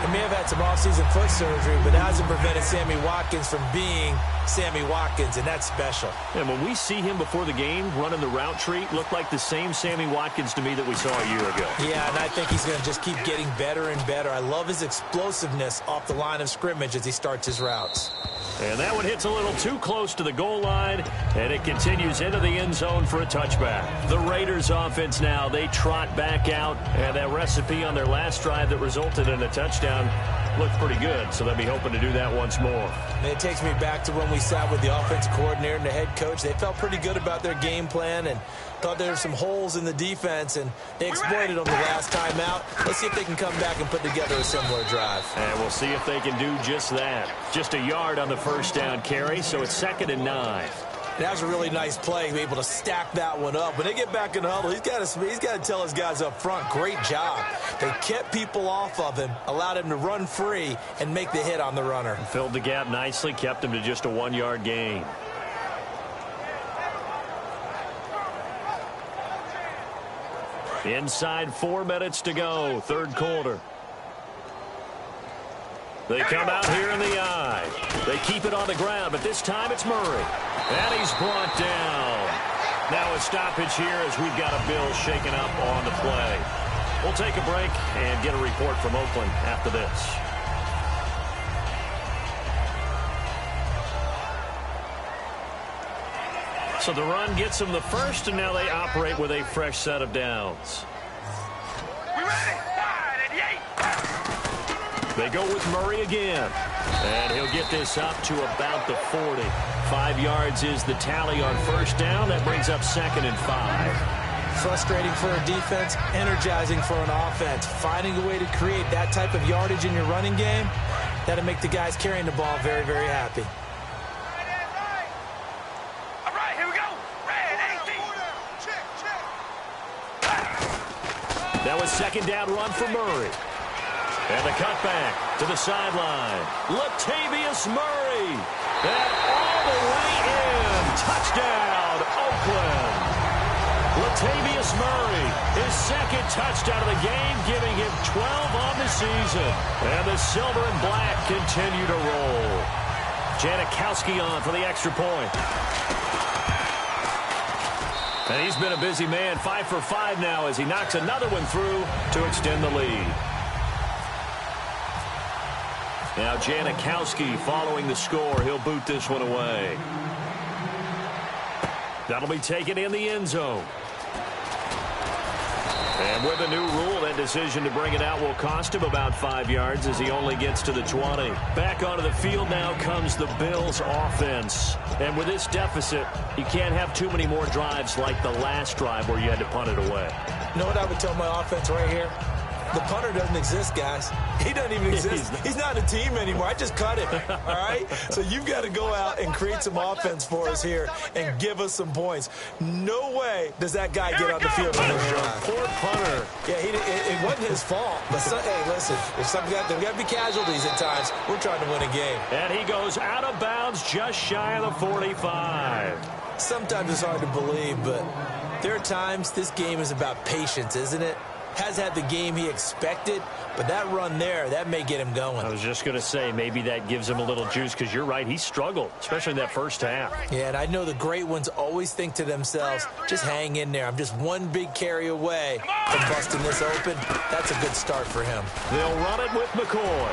He may have had some offseason foot surgery, but that hasn't prevented Sammy Watkins from being Sammy Watkins, and that's special. And when we see him before the game running the route tree, looked like the same Sammy Watkins to me that we saw a year ago. Yeah, and I think he's going to just keep getting better and better. I love his explosiveness off the line of scrimmage as he starts his routes. And that one hits a little too close to the goal line, and it continues into the end zone for a touchback. The Raiders offense now, they trot back out, and that recipe on their last drive that resulted in a touchdown looked pretty good, so they'll be hoping to do that once more. And it takes me back to when we sat with the offensive coordinator and the head coach. They felt pretty good about their game plan and thought there were some holes in the defense, and they exploited them the last time out. Let's see if they can come back and put together a similar drive. And we'll see if they can do just that. Just a yard on the first down carry, so it's 2nd and 9. That was a really nice play, be able to stack that one up. When they get back in the huddle, he's got to tell his guys up front, great job. They kept people off of him, allowed him to run free and make the hit on the runner. Filled the gap nicely, kept him to just a 1-yard gain. Inside 4 minutes to go, 3rd quarter. They come out here in the eye. They keep it on the ground, but this time it's Murray. And he's brought down. Now a stoppage here as we've got a Bill shaken up on the play. We'll take a break and get a report from Oakland after this. So the run gets them the first, and now they operate with a fresh set of downs. We ready? Wide and yay! They go with Murray again. And he'll get this up to about the 40. 5 yards is the tally on first down. That brings up 2nd and 5. Frustrating for a defense, energizing for an offense. Finding a way to create that type of yardage in your running game, that'll make the guys carrying the ball very, very happy. All right, here we go. Red 18. Check, check. That was 2nd down run for Murray. And the cutback to the sideline. Latavius Murray. And all the way in. Touchdown, Oakland. Latavius Murray, his 2nd touchdown of the game, giving him 12 on the season. And the silver and black continue to roll. Janikowski on for the extra point. And he's been a busy man, 5 for 5 now as he knocks another one through to extend the lead. Now Janikowski following the score. He'll boot this one away. That'll be taken in the end zone. And with the new rule, that decision to bring it out will cost him about 5 yards as he only gets to the 20. Back onto the field now comes the Bills offense. And with this deficit, you can't have too many more drives like the last drive where you had to punt it away. You know what I would tell my offense right here? The punter doesn't exist, guys. He doesn't even exist. He's not a team anymore. I just cut him, all right? So you've got to go out and create some offense for us here and give us some points. No way does that guy get on the field on this drive. Poor punter. Yeah, it wasn't his fault. But, hey, listen, there's got to be casualties at times. We're trying to win a game. And he goes out of bounds just shy of the 45. Sometimes it's hard to believe, but there are times this game is about patience, isn't it? Has had the game he expected, but that run there, that may get him going. I was just going to say, maybe that gives him a little juice because you're right, he struggled, especially in that first half. Yeah, and I know the great ones always think to themselves, just hang in there. I'm just one big carry away from busting this open. That's a good start for him. They'll run it with McCoy.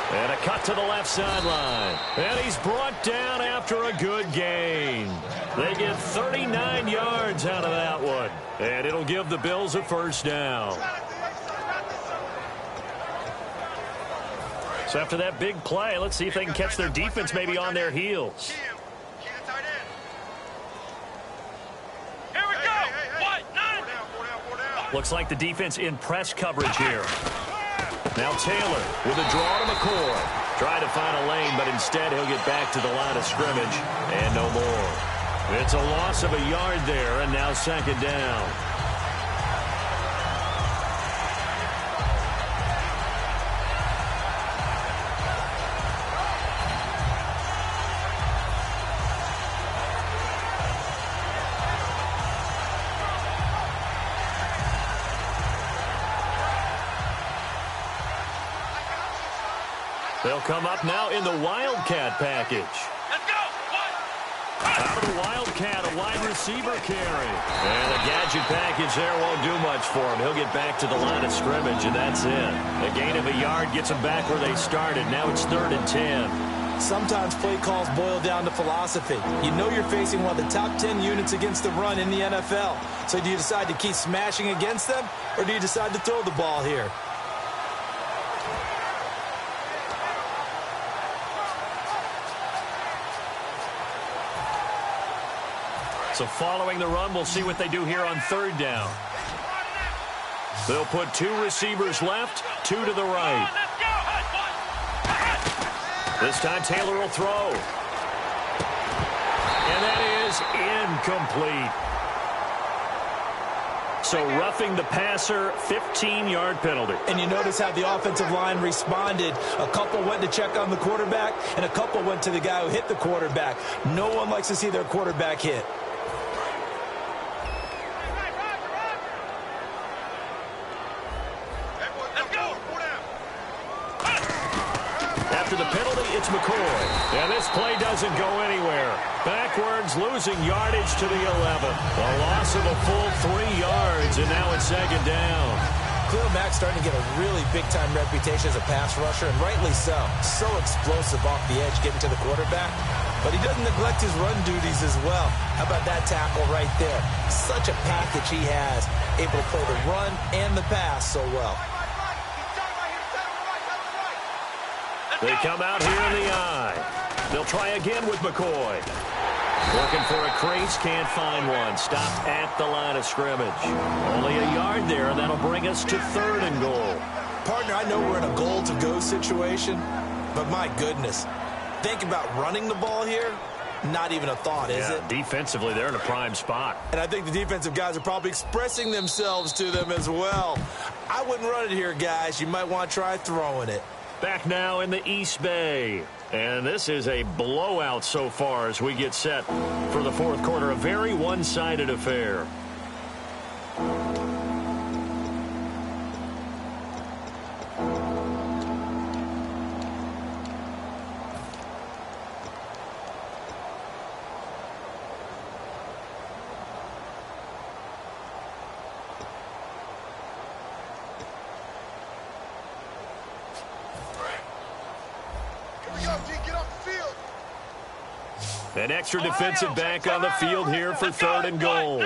And a cut to the left sideline. And he's brought down after a good gain. They get 39 yards out of that one. And it'll give the Bills a first down. So after that big play, let's see if they can catch their defense maybe on their heels. Here we go. What? 9. Looks like the defense in press coverage here. Now Taylor with a draw to McCoy. Trying to find a lane, but instead he'll get back to the line of scrimmage. And no more. It's a loss of a yard there, and now 2nd down. They'll come up now in the Wildcat package. Let's go. Out of the Wildcat, a wide receiver carry. And the gadget package there won't do much for him. He'll get back to the line of scrimmage, and that's it. A gain of a yard gets them back where they started. Now it's 3rd and 10. Sometimes play calls boil down to philosophy. You know you're facing one of the top 10 units against the run in the NFL. So do you decide to keep smashing against them, or do you decide to throw the ball here? So following the run, we'll see what they do here on 3rd down. They'll put 2 receivers left, 2 to the right. This time Taylor will throw. And that is incomplete. So roughing the passer, 15-yard penalty. And you notice how the offensive line responded. A couple went to check on the quarterback, and a couple went to the guy who hit the quarterback. No one likes to see their quarterback hit. After the penalty, it's McCoy. And this play doesn't go anywhere. Backwards, losing yardage to the 11. A loss of a full 3 yards, and now it's 2nd down. Khalil Mack's starting to get a really big-time reputation as a pass rusher, and rightly so. So explosive off the edge getting to the quarterback. But he doesn't neglect his run duties as well. How about that tackle right there? Such a package he has, able to play the run and the pass so well. They come out here in the eye. They'll try again with McCoy. Looking for a crease, can't find one. Stopped at the line of scrimmage. Only a yard there, and that'll bring us to 3rd and goal. Partner, I know we're in a goal-to-go situation, but my goodness. Think about running the ball here. Not even a thought, is it? Defensively, they're in a prime spot. And I think the defensive guys are probably expressing themselves to them as well. I wouldn't run it here, guys. You might want to try throwing it. Back now in the East Bay. And this is a blowout so far as we get set for the 4th quarter. A very one-sided affair. An extra defensive back on the field here for 3rd and goal.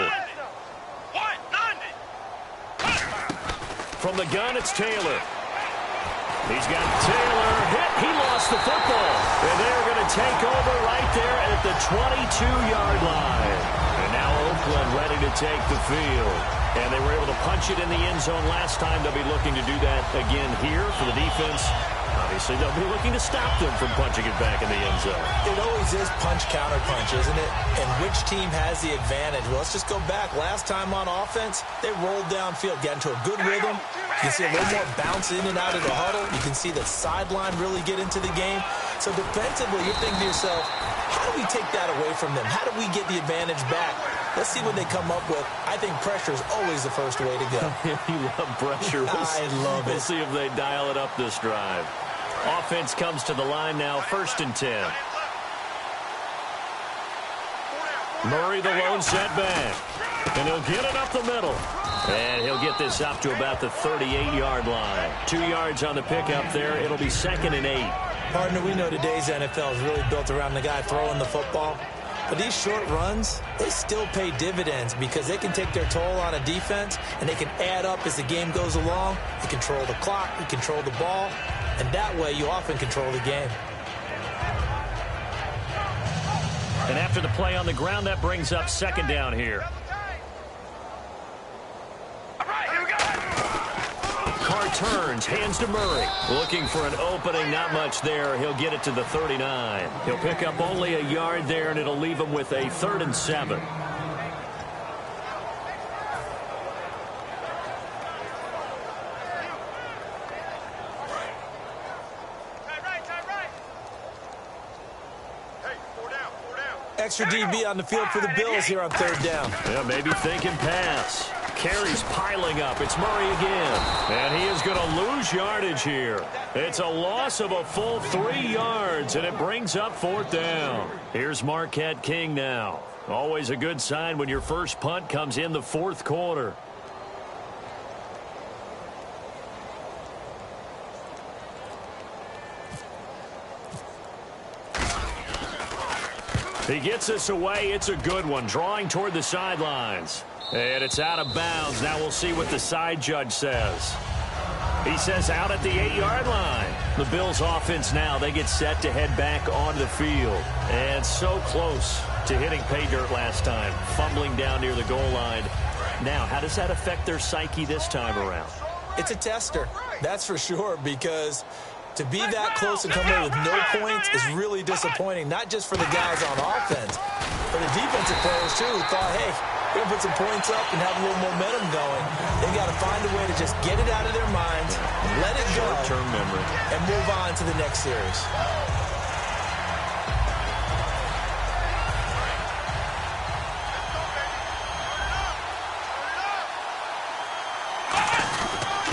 From the gun, it's Taylor. He's got Taylor hit. He lost the football. And they're going to take over right there at the 22-yard line. And now Oakland ready to take the field. And they were able to punch it in the end zone last time. They'll be looking to do that again here for the defense. Obviously, they'll be looking to stop them from punching it back in the end zone. It always is punch-counter-punch, isn't it? And which team has the advantage? Well, let's just go back. Last time on offense, they rolled downfield, got into a good rhythm. You can see a little more bounce in and out of the huddle. You can see the sideline really get into the game. So defensively, you're thinking to yourself, how do we take that away from them? How do we get the advantage back? Let's see what they come up with. I think pressure is always the first way to go. You love pressure. I love it. We'll see if they dial it up this drive. Offense comes to the line now, 1st and 10. Murray, the lone setback. And he'll get it up the middle. And he'll get this up to about the 38-yard line. 2 yards on the pickup there. It'll be 2nd and 8. Partner, we know today's NFL is really built around the guy throwing the football. But these short runs, they still pay dividends because they can take their toll on a defense, and they can add up as the game goes along. You control the clock, you control the ball, and that way you often control the game. And after the play on the ground, that brings up 2nd down here. Carr turns, hands to Murray. Looking for an opening, not much there. He'll get it to the 39. He'll pick up only a yard there, and it'll leave him with a 3rd and 7. Extra DB on the field for the Bills here on 3rd down. Yeah, maybe thinking pass. Carries piling up. It's Murray again. And he is going to lose yardage here. It's a loss of a full 3 yards, and it brings up 4th down. Here's Marquette King now. Always a good sign when your first punt comes in the 4th quarter. He gets this away. It's a good one. Drawing toward the sidelines. And it's out of bounds. Now we'll see what the side judge says. He says out at the 8-yard line. The Bills offense now, they get set to head back onto the field. And so close to hitting pay dirt last time. Fumbling down near the goal line. Now, how does that affect their psyche this time around? It's a tester. That's for sure, because to be that close and come away with no points is really disappointing, not just for the guys on offense, but the defensive players, too, who thought, hey, we're going to put some points up and have a little momentum going. They've got to find a way to just get it out of their minds, let it go, short-term memory, and move on to the next series.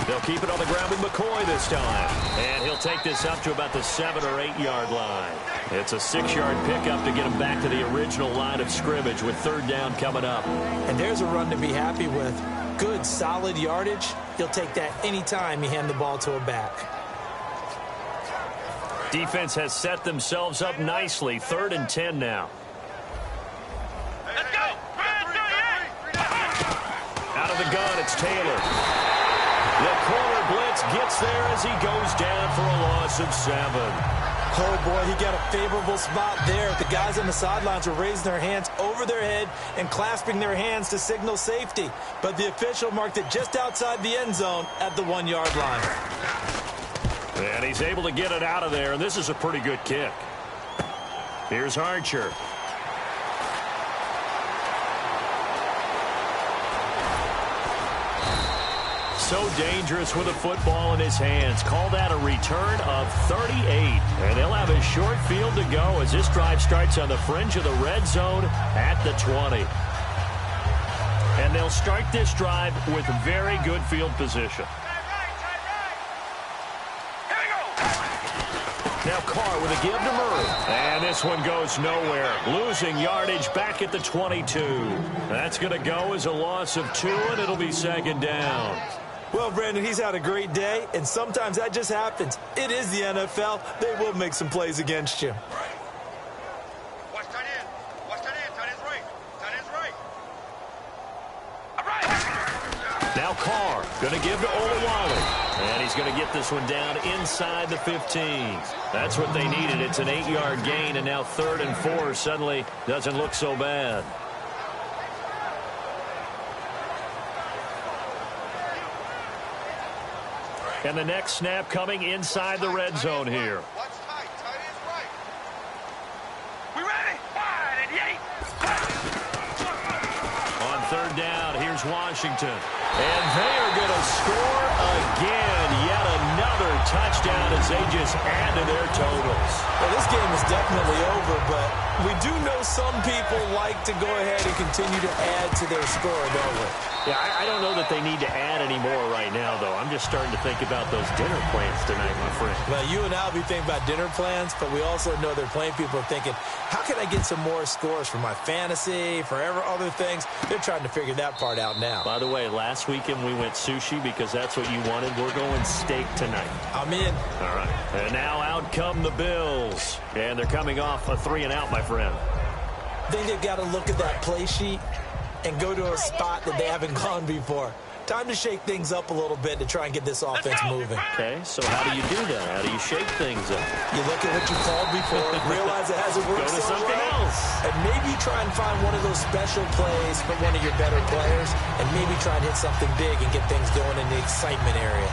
They'll keep it on the ground with McCoy this time. And he'll take this up to about the 7- or 8-yard line. It's a 6-yard pickup to get him back to the original line of scrimmage with 3rd down coming up. And there's a run to be happy with. good, solid yardage, he'll take that anytime you hand the ball to a back. Defense has set themselves up nicely. 3rd and 10 now. Let's go. Out of the gun, it's Taylor. The corner blitz gets there as he goes down for a loss of 7. Oh, boy, he got a favorable spot there. The guys on the sidelines were raising their hands over their head and clasping their hands to signal safety. But the official marked it just outside the end zone at the 1-yard line. And he's able to get it out of there, and this is a pretty good kick. Here's Archer. So dangerous with a football in his hands. Call that a return of 38. And they'll have a short field to go as this drive starts on the fringe of the red zone at the 20. And they'll start this drive with very good field position. Now Carr with a give to Murray. And this one goes nowhere. Losing yardage back at the 22. That's going to go as a loss of 2, and it'll be 2nd down. Well, Brandon, he's had a great day, and sometimes that just happens. It is the NFL. They will make some plays against you. Watch tight end. Watch tight end. Tight end's right. Tight end's right. All right. Now Carr going to give to Olawale. And he's going to get this one down inside the 15. That's what they needed. It's an 8-yard gain, and now 3rd and 4 suddenly doesn't look so bad. And the next snap coming inside the red zone here. Watch tight. Tight end's right. We ready? Wide and yay. On 3rd down, here's Washington. And they are going to score again. Yet another touchdown as they just add to their totals. Well, this game is definitely over, but we do know some people like to go ahead and continue to add to their score, don't we? Yeah, I don't know that they need to add any more right now, though. I'm just starting to think about those dinner plans tonight, my friend. Well, you and I will be thinking about dinner plans, but we also know they're playing people are thinking, how can I get some more scores for my fantasy, for other things? They're trying to figure that part out now. By the way, last weekend we went sushi because that's what you wanted. We're going steak tonight. I'm in. All right. And now out come the Bills. And they're coming off a 3-and-out, my friend. I think they've got to look at that play sheet and go to a spot that they haven't gone before. Time to shake things up a little bit to try and get this offense moving. Okay, so how do you do that? How do you shake things up? You look at what you called before, realize it hasn't worked Go to so something well, else. and maybe try and find one of those special plays from one of your better players, and maybe try and hit something big and get things going in the excitement area.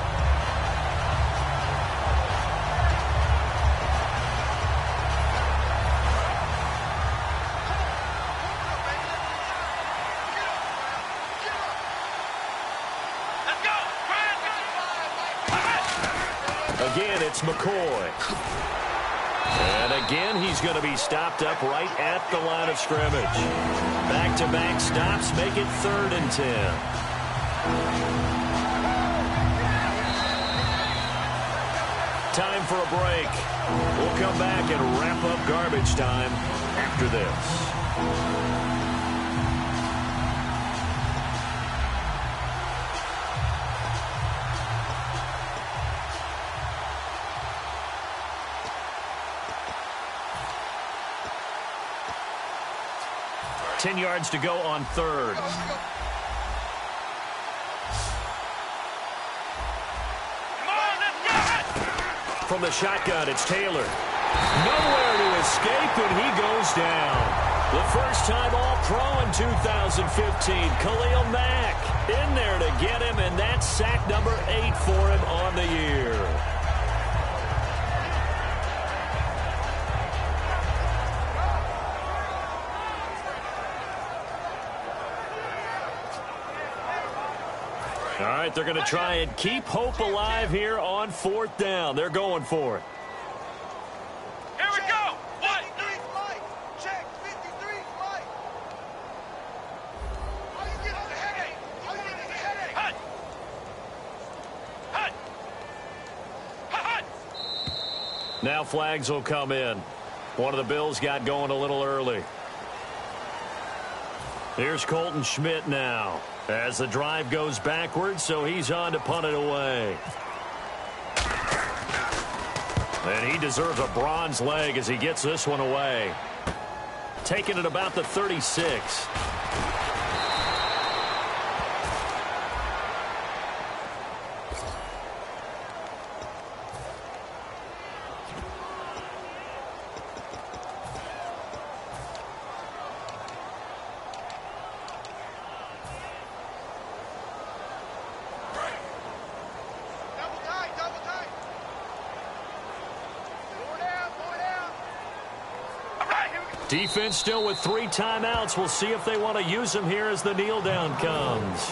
Again, it's McCoy. And again, he's going to be stopped up right at the line of scrimmage. Back-to-back stops make it 3rd and 10. Time for a break. We'll come back and wrap up garbage time after this. 10 yards to go on 3rd. From the shotgun, it's Taylor. Nowhere to escape, and he goes down. The first time All-Pro in 2015, Khalil Mack in there to get him, and that's sack number 8 for him on the year. All right, they're going to try and keep hope alive here on 4th down. They're going for it. Here we go. 53's Mike. Check. 53's Mike. How you get the headache? How you get the headache? Hut. Hut. Hut. Now flags will come in. One of the Bills got going a little early. Here's Colton Schmidt now. As the drive goes backwards, so he's on to punt it away. And he deserves a bronze leg as he gets this one away. Taking it about the 36. Defense still with 3 timeouts. We'll see if they want to use them here as the kneel down comes.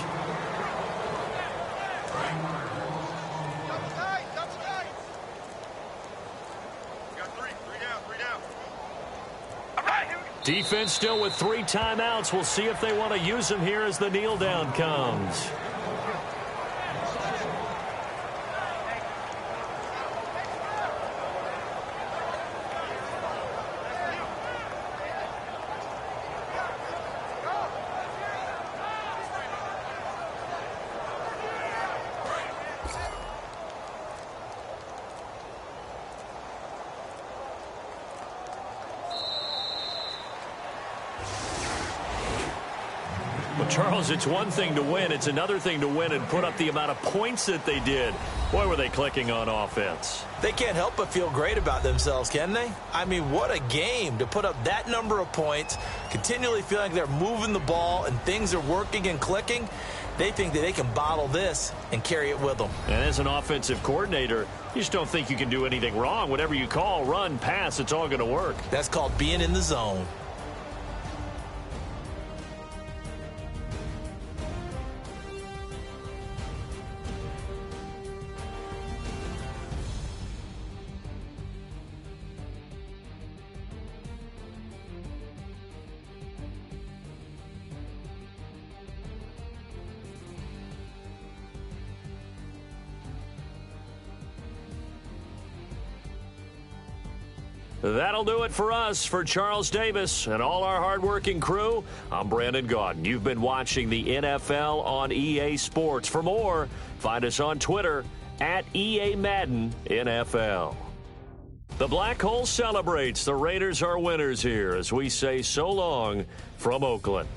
Defense still with 3 timeouts. We'll see if they want to use them here as the kneel down comes. Well, Charles, it's one thing to win. It's another thing to win and put up the amount of points that they did. Boy, were they clicking on offense. They can't help but feel great about themselves, can they? I mean, what a game to put up that number of points, continually feeling like they're moving the ball and things are working and clicking. They think that they can bottle this and carry it with them. And as an offensive coordinator, you just don't think you can do anything wrong. Whatever you call, run, pass, it's all going to work. That's called being in the zone. That'll do it for us. For Charles Davis and all our hardworking crew, I'm Brandon Gaudin. You've been watching the NFL on EA Sports. For more, find us on Twitter at EA Madden NFL. The Black Hole celebrates. The Raiders are winners here as we say so long from Oakland.